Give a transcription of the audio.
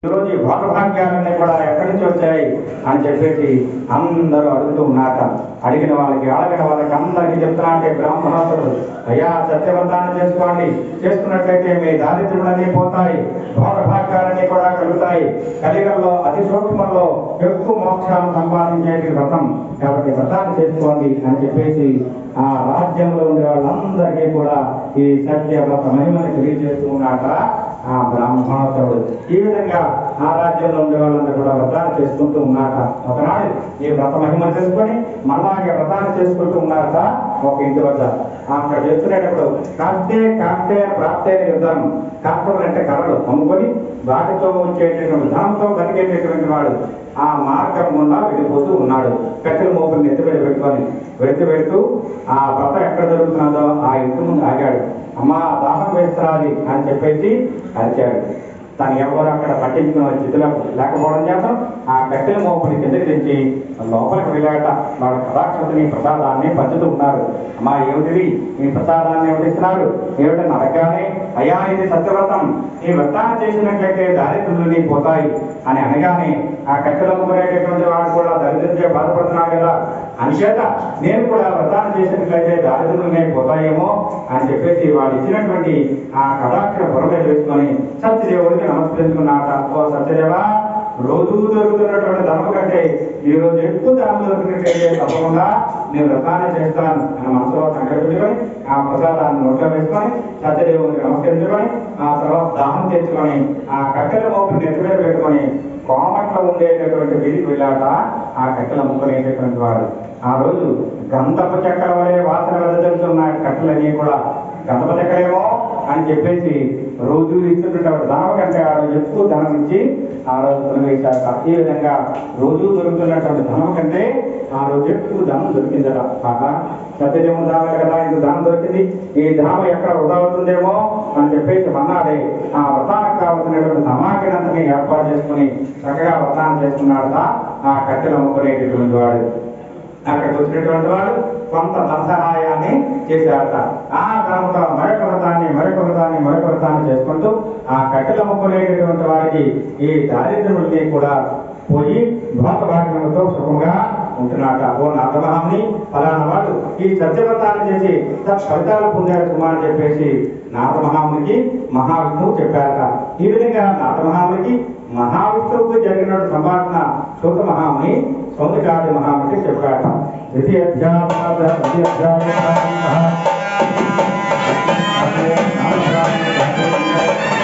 ఈరోజు ఈ భోగభాగ్యాలన్నీ కూడా ఎక్కడి నుంచి వచ్చాయి అని చెప్పేసి అందరూ అడుగుతూ ఉన్నారట. అడిగిన వాళ్ళకి అందరికీ చెప్తున్నా బ్రాహ్మణోత్తరుడు, అయ్యా సత్యవంతాన్ని చేసుకోండి, చేసుకున్నట్లయితే మీ దారిద్ర్యులన్నీ పోతాయి, భోగభాగ్యాలన్నీ కూడా కలుగుతాయి, కలిగల్లో అతి సూక్ష్మంలో ఎక్కువ మోక్షాలను సంపాదించేటి వ్రతం, కాబట్టి వ్రతాన్ని చేసుకోండి అని చెప్పేసి ఆ రాజ్యంలో ఉండే వాళ్ళందరికీ కూడా ఈ సత్య వ్రత మహిమని తెలియజేస్తూ ఉన్నాట ఆ బ్రాహ్మణోత్తరుడు. ఈ విధంగా ఆ రాజ్యంలో ఉండే వాళ్ళందరూ కూడా వ్రతాలు చేసుకుంటూ ఉన్నారట. ఒకనాడు ఈ వ్రత మహిమ తెలుసుకొని మళ్ళాగే వ్రతాలు చేసుకుంటూ ఉన్నారట ఒక ఇంటి వద్ద. అక్కడ చేస్తున్నప్పుడు కాస్తే ప్రాప్తే యుద్ధం, కాపులు అంటే కర్రలు అమ్ముకొని వాటితో వచ్చేటటువంటి ధనంతో బతికేటటువంటి వాడు ఆ మార్గం గుండా వెళ్ళిపోతూ ఉన్నాడు. కట్టెల మోపుని ఎత్తిపెట్టి పెట్టుకొని వెళ్తూ ఆ వ్రత ఎక్కడ జరుగుతున్నదో ఆ ఇంటి ముందు ఆగాడు. అమ్మా దాహం వేస్తున్నది అని చెప్పేసి అరిచాడు. తను ఎవరు అక్కడ పట్టించుకున్న స్థితిలో లేకపోవడం చేత ఆ కట్టెల మోపుని కిందకి తెచ్చి లోపలికి వెళ్ళాట. వాళ్ళ కళాక్షతిని ప్రసాదాన్ని పంచుతూ ఉన్నారు. అమ్మా ఏమిటిది, ఈ ప్రసాదాన్ని ఏమిటిస్తున్నారు ఏమిటని అడగగానే, అయ్యా ఇది సత్యవ్రతం, ఈ వ్రతాన్ని చేసినట్లయితే దారిద్ర్యులని పోతాయి అని అనగానే ఆ కట్టెలు అమ్ముకునేటటువంటి వాడు కూడా దరిద్రంతో బాధపడుతున్నాడు కదా, అందుచేత నేను కూడా వ్రతాన్ని చేసినట్లయితే దారిద్ర్యులనే పోతాయేమో అని చెప్పేసి వాడు ఇచ్చినటువంటి ఆ కళాక్షర బుర్ర మీద వేసుకొని సత్యదేవుడికి నమస్కరించుకున్నాట. ఓ సత్యదేవ, రోజు దొరుకుతున్నటువంటి ధనం కంటే ఈ రోజు ఎక్కువ ధనం దొరికినట్లయితే తప్పకుండా నేను వ్రతాన్ని చేస్తాను అని మనసులో సంకల్పించుకొని ఆ ప్రసాదాన్ని నోట్లో వేసుకొని సత్యదేవుడికి నమస్కరించుకొని ఆ తర్వాత దాహం తెచ్చుకొని ఆ కట్టెల మోపుని నెత్తిమీద పెట్టుకొని కోమట్లో ఉండేటటువంటి వీధికి వెళ్ళాట. ఆ కట్టెల ముక్కనేటటువంటి వాడు ఆ రోజు గంధపు చెక్కల వలె వాసన వెదజల్లుతున్నాయి కట్టెలన్నీ కూడా. గంధపు చెక్కలేమో అని చెప్పేసి రోజు ఇస్తున్నటువంటి ధనం కంటే ఆ రోజు ఎక్కువ ధనం ఇచ్చి ఆ రోజు తొలగేశాక. ఈ విధంగా రోజు దొరుకుతున్నటువంటి ధనం కంటే ఆ రోజు ఎక్కువ ధనం దొరికిందట. కాక సత్యదేవుడు దావాలి కదా, ఇంత ధనం దొరికింది, ఈ ధనం ఎక్కడ వృధా అవుతుందేమో అని చెప్పేసి మన్నాడే ఆ వ్రతానికి కావాల్సినటువంటి సమాఖ్యనంతని ఏర్పాటు చేసుకుని చక్కగా వ్రతాన్ని చేసుకున్నాడట ఆ కట్టెలు అమ్ముకునేటటువంటి వాడు. అక్కడికి వచ్చినటువంటి వాడు కొంత ధన సహాయాన్ని చేశారట. ఆ ధనంతో మరొక వ్రతాన్ని చేసుకుంటూ ఆ కట్టెలు అమ్ముకునేటటువంటి వారికి ఈ దారిద్ర్యుల్ని కూడా పోయి భోగభాగ్యములతో సుఖంగా ఉంటున్నాట. ఓ నాథమహాముని, ఫలానా వాడు ఈ సత్యవ్రతాన్ని చేసి ఫలితాలు పొందారు సుమా అని చెప్పేసి నాథమహామునికి మహావిష్ణువు చెప్పారట. ఈ విధంగా నాథమహామునికి మహావిష్ణువుకు జరిగిన సంభాషణ సూత మహాముని సౌందర్యాది మహామునికి చెప్పాట. ద్వితీయ